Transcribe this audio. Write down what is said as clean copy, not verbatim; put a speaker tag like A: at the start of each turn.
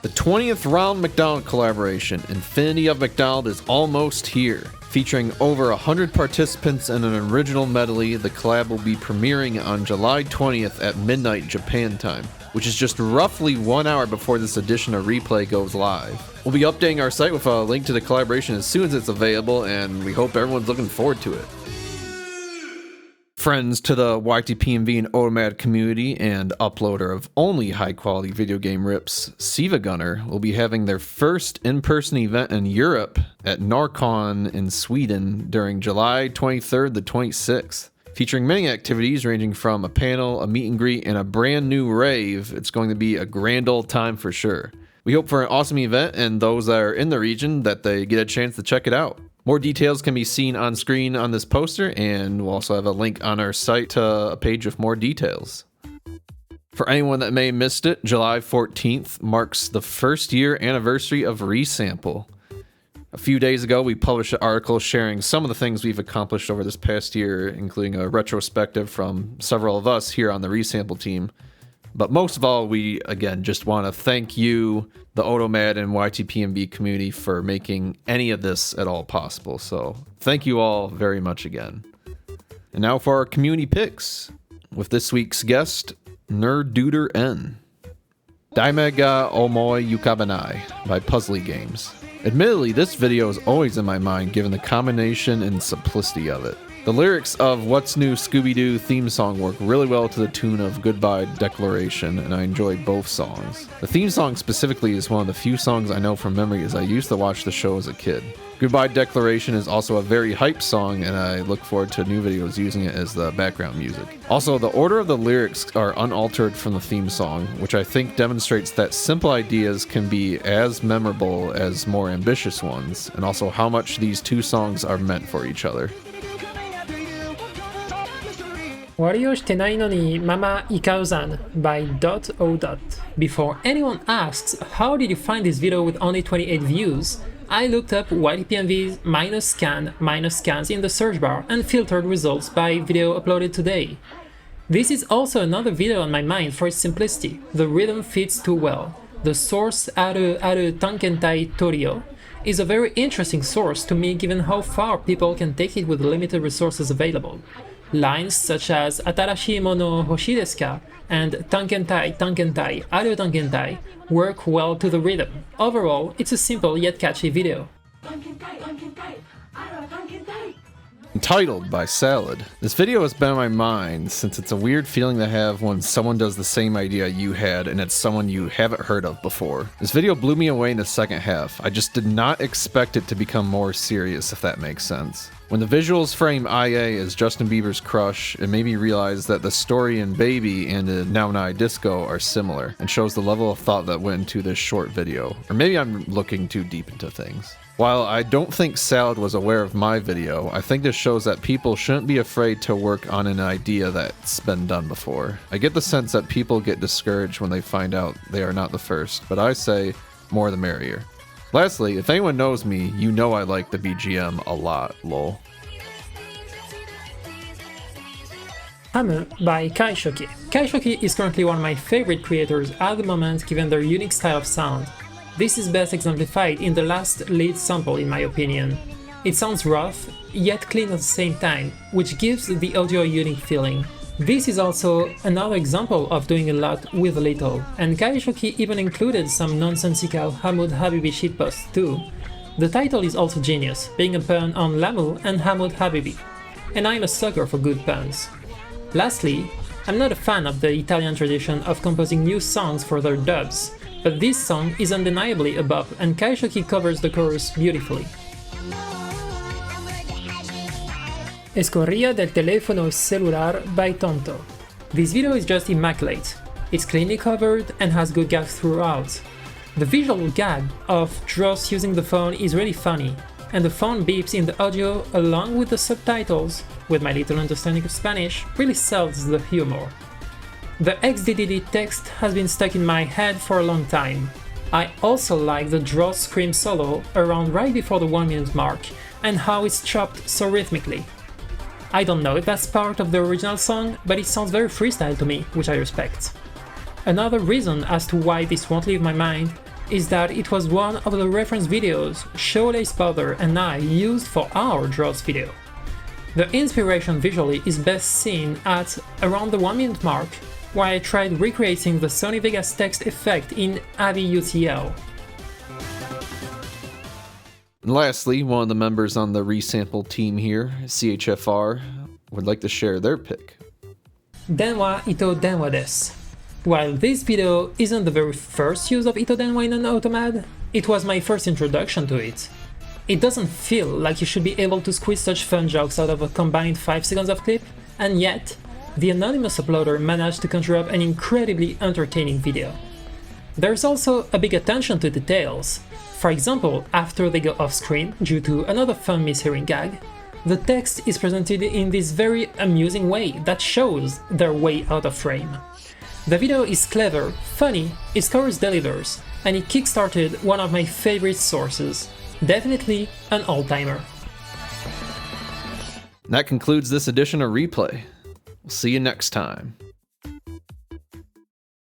A: The 20th Ronald McDonald collaboration, Infinity of McDonald, is almost here. Featuring over 100 participants in an original medley, the collab will be premiering on July 20th at midnight Japan time, which is just roughly 1 hour before this edition of Replay goes live. We'll be updating our site with a link to the collaboration as soon as it's available, and we hope everyone's looking forward to it. Friends to the YTPMV and Otomad community and uploader of only high-quality video game rips, Siva Gunner will be having their first in-person event in Europe at Norcon in Sweden during July 23rd to 26th. Featuring many activities ranging from a panel, a meet and greet, and a brand new rave, it's going to be a grand old time for sure. We hope for an awesome event and those that are in the region that they get a chance to check it out. More details can be seen on screen on this poster, and we'll also have a link on our site to a page with more details. For anyone that may have missed it, July 14th marks the first year anniversary of Resample. A few days ago, we published an article sharing some of the things we've accomplished over this past year, including a retrospective from several of us here on the Resample team. But most of all, we, again, just want to thank you, the Otomad and YTPMV community, for making any of this at all possible. So thank you all very much again. And now for our community picks, with this week's guest, Nerduder N. Daime ga Omoi Yukabanai by Puzzly Games. Admittedly, this video is always in my mind given the combination and simplicity of it. The lyrics of What's New Scooby-Doo theme song work really well to the tune of Goodbye Declaration, and I enjoy both songs. The theme song specifically is one of the few songs I know from memory as I used to watch the show as a kid. Goodbye Declaration is also a very hype song, and I look forward to new videos using it as the background music. Also, the order of the lyrics are unaltered from the theme song, which I think demonstrates that simple ideas can be as memorable as more ambitious ones, and also how much these two songs are meant for each other.
B: 終わりをしてないのにママイカウザン by .o. Before anyone asks how did you find this video with only 28 views, I looked up YTPMV's -scans in the search bar and filtered results by video uploaded today. This is also another video on my mind for its simplicity. The rhythm fits too well. The source Aru Tankentai Torio is a very interesting source to me given how far people can take it with limited resources available. Lines such as Atarashi mono hoshi desu ka and Tankentai Aru Tankentai work well to the rhythm. Overall, it's a simple yet catchy video.
A: Entitled by Salad. This video has been on my mind since it's a weird feeling to have when someone does the same idea you had and it's someone you haven't heard of before. This video blew me away in the second half. I just did not expect it to become more serious, if that makes sense. When the visuals frame IA as Justin Bieber's crush, it made me realize that the story in Baby and in Now Now Disco are similar, and shows the level of thought that went into this short video. Or maybe I'm looking too deep into things. While I don't think Salad was aware of my video, I think this shows that people shouldn't be afraid to work on an idea that's been done before. I get the sense that people get discouraged when they find out they are not the first, but I say, more the merrier. Lastly, if anyone knows me, you know I like the BGM a lot, lol.
B: Hammer by Kaishoki. Kaishoki is currently one of my favorite creators at the moment given their unique style of sound. This is best exemplified in the last lead sample in my opinion. It sounds rough, yet clean at the same time, which gives the audio a unique feeling. This is also another example of doing a lot with a little, and Kaishoki even included some nonsensical Hamoud Habibi shitposts too. The title is also genius, being a pun on Lamu and Hamoud Habibi, and I'm a sucker for good puns. Lastly, I'm not a fan of the Italian tradition of composing new songs for their dubs, but this song is undeniably a bop and Kaishoki covers the chorus beautifully. Escorria del teléfono celular by Tonto. This video is just immaculate. It's cleanly covered and has good gags throughout. The visual gag of Dross using the phone is really funny, and the phone beeps in the audio along with the subtitles, with my little understanding of Spanish, really sells the humor. The XDDD text has been stuck in my head for a long time. I also like the Dross scream solo around right before the 1 minute mark, and how it's chopped so rhythmically. I don't know if that's part of the original song, but it sounds very freestyle to me, which I respect. Another reason as to why this won't leave my mind is that it was one of the reference videos Showlace Powder and I used for our draws video. The inspiration visually is best seen at around the 1 minute mark, where I tried recreating the Sony Vegas text effect in AVI-UTL.
A: And lastly, one of the members on the resample team here, CHFR, would like to share their pick.
B: Denwa Ito Denwa desu. While this video isn't the very first use of Ito Denwa in an Otomad, it was my first introduction to it. It doesn't feel like you should be able to squeeze such fun jokes out of a combined 5 seconds of clip, and yet, the anonymous uploader managed to conjure up an incredibly entertaining video. There's also a big attention to details. For example, after they go off-screen due to another fun mishearing gag, the text is presented in this very amusing way that shows their way out of frame. The video is clever, funny, its chorus delivers, and it kickstarted one of my favorite sources. Definitely an all-timer.
A: That concludes this edition of Replay. We'll see you next time.